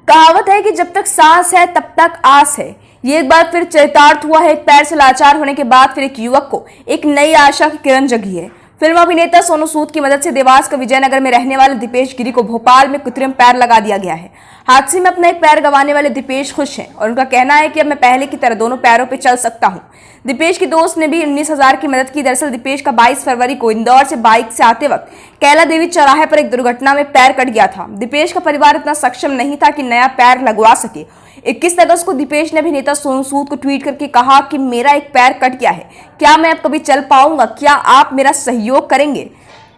कहावत है कि जब तक सांस है तब तक आस है। ये एक बार फिर चरितार्थ हुआ है। एक पैर से लाचार होने के बाद फिर एक युवक को एक नई आशा की किरण जगी है। फिल्म अभिनेता सोनू सूद की मदद से देवास के विजयनगर में रहने वाले दीपेश गिरी को भोपाल में कृत्रिम पैर लगा दिया गया है। हादसे में अपना एक पैर गंवाने वाले दीपेश खुश हैं और उनका कहना है कि अब मैं पहले की तरह दोनों पैरों पर चल सकता हूं। दीपेश की दोस्त ने भी 19,000 की मदद की। दरअसल दीपेश का 22 फरवरी को इंदौर से बाइक से आते वक्त कैला देवी चौराहे पर एक दुर्घटना में पैर कट गया था। दीपेश का परिवार इतना सक्षम नहीं था कि नया पैर लगवा सके। 21 अगस्त को दीपेश ने अभिनेता सोनू सूद को ट्वीट करके कहा कि मेरा एक पैर कट गया है, क्या मैं अब कभी चल पाऊंगा, क्या आप मेरा सहयोग करेंगे।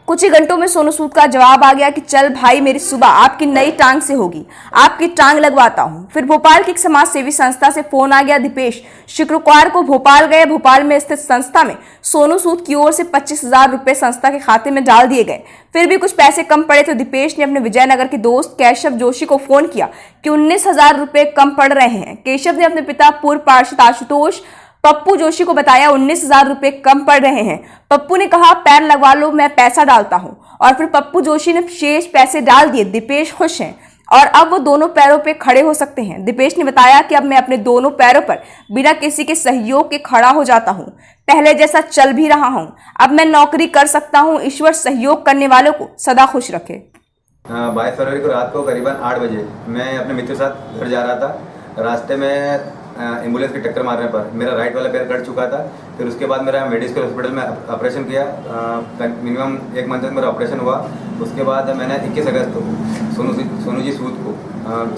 कुछ ही घंटों में सोनू सूद का जवाब आ गया कि चल भाई, मेरी सुबह आपकी नई टांग से होगी, आपकी टांग लगवाता हूं। फिर भोपाल की एक समाज सेवी संस्था से फोन आ गया। दीपेश शुक्रवार को भोपाल गए। भोपाल में स्थित संस्था में सोनू सूद की ओर से 25,000 रुपए संस्था के खाते में डाल दिए गए। फिर भी कुछ पैसे कम पड़े तो दीपेश ने अपने विजयनगर के दोस्त केशव जोशी को फोन किया कि 19,000 रुपए कम पड़ रहे हैं। केशव ने अपने पिता पूर्व पार्षद आशुतोष पप्पू जोशी को बताया 19,000 रुपए कम पड़ रहे हैं। पप्पू ने कहा पैर लगवा लो, मैं पैसा डालता हूं, और फिर पप्पू जोशी ने शेष पैसे डाल दिए। दीपेश खुश हैं और अब वो दोनों पैरों पे खड़े हो सकते हैं। दीपेश ने बताया कि अब मैं अपने दोनों पैरों पर बिना किसी के सहयोग के खड़ा हो जाता हूं, पहले जैसा चल भी रहा हूं, अब मैं नौकरी कर सकता हूं। ईश्वर सहयोग करने वालों को सदा खुश रखे। 22 फरवरी को रात को करीबन 8 बजे मैं अपने मित्र के साथ घर जा रहा था। रास्ते में एम्बुलेंस की टक्कर मारने पर मेरा राइट वाला पैर कट चुका था। फिर उसके बाद मेरा मेडिकल हॉस्पिटल में ऑपरेशन किया। मिनिमम 1 मंथ तक मेरा ऑपरेशन हुआ। उसके बाद मैंने 21 अगस्त को सोनू जी सूद को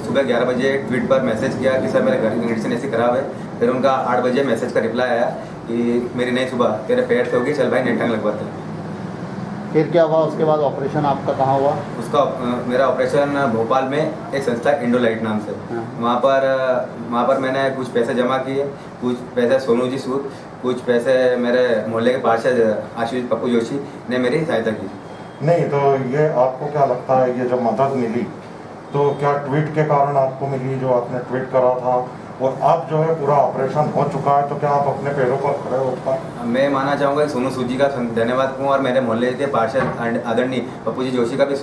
सुबह 11 बजे ट्वीट पर मैसेज किया कि सर मेरे घर की कंडीशन ऐसी ख़राब है। फिर उनका 8 बजे मैसेज का रिप्लाई आया कि मेरी नई सुबह तेरे पैर से होगी, चल भाई नई टांग लगवाते हैं। फिर क्या हुआ उसके बाद? ऑपरेशन आपका कहाँ हुआ? उसका मेरा ऑपरेशन भोपाल में एक संस्था इंडोलाइट नाम से, वहाँ पर मैंने कुछ पैसे जमा किए, कुछ पैसे सोनू जी सूद, कुछ पैसे मेरे मोहल्ले के पार्षद आशुतोष पप्पू जोशी ने मेरी सहायता की। नहीं तो ये आपको क्या लगता है, ये जब मदद मिली तो क्या ट्वीट के कारण आपको मिली, जो आपने ट्वीट करा था, और अब जो है पूरा ऑपरेशन हो चुका है, तो क्या आप अपने पैरों पर खड़े हो पाए? मैं मानना चाहूँगा कि सोनू सूद जी का धन्यवाद करूँ और मेरे मोहल्ले के पार्षद आदरणीय पप्पू जी जोशी का भी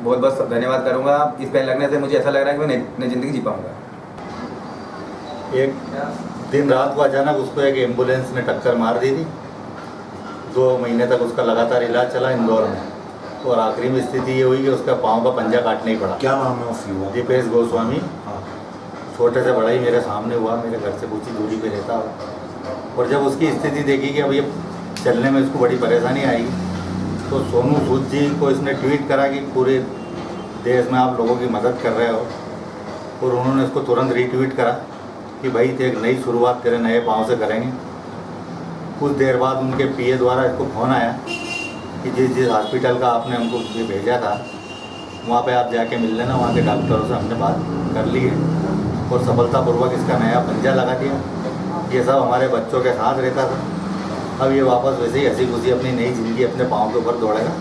बहुत बहुत धन्यवाद करूँगा। इस पैर लगने से मुझे ऐसा लग रहा है कि मैं नई ज़िंदगी जी पाऊँगा। एक दिन रात को अचानक उसको एक एम्बुलेंस ने टक्कर मार दी थी। 2 महीने तक उसका लगातार इलाज चला इंदौर में, और आखिरी में स्थिति ये हुई कि उसका पाँव का पंजा काटना ही पड़ा। क्या नाम है उस युवा? दीपेश गोस्वामी। छोटे से बड़ा ही मेरे सामने हुआ, मेरे घर से कुछ ही दूरी पे रहता। और जब उसकी स्थिति देखी कि अब ये चलने में इसको बड़ी परेशानी आएगी, तो सोनू सूद जी को इसने ट्वीट करा कि पूरे देश में आप लोगों की मदद कर रहे हो, और उन्होंने इसको तुरंत रीट्वीट करा कि भाई तो एक नई शुरुआत तेरे नए पाँव से करेंगे। कुछ देर बाद उनके पीए द्वारा इसको फ़ोन आया कि जिस हॉस्पिटल का आपने हमको ये भेजा था वहाँ पे आप जाके मिल लेना। वहाँ के डॉक्टरों से हमने बात कर ली है और सफलतापूर्वक इसका नया पंजा लगा दिया। ये सब हमारे बच्चों के साथ रहता था। अब ये वापस वैसे ही हंसी खुशी अपनी नई ज़िंदगी अपने पाँव के ऊपर दौड़ेगा।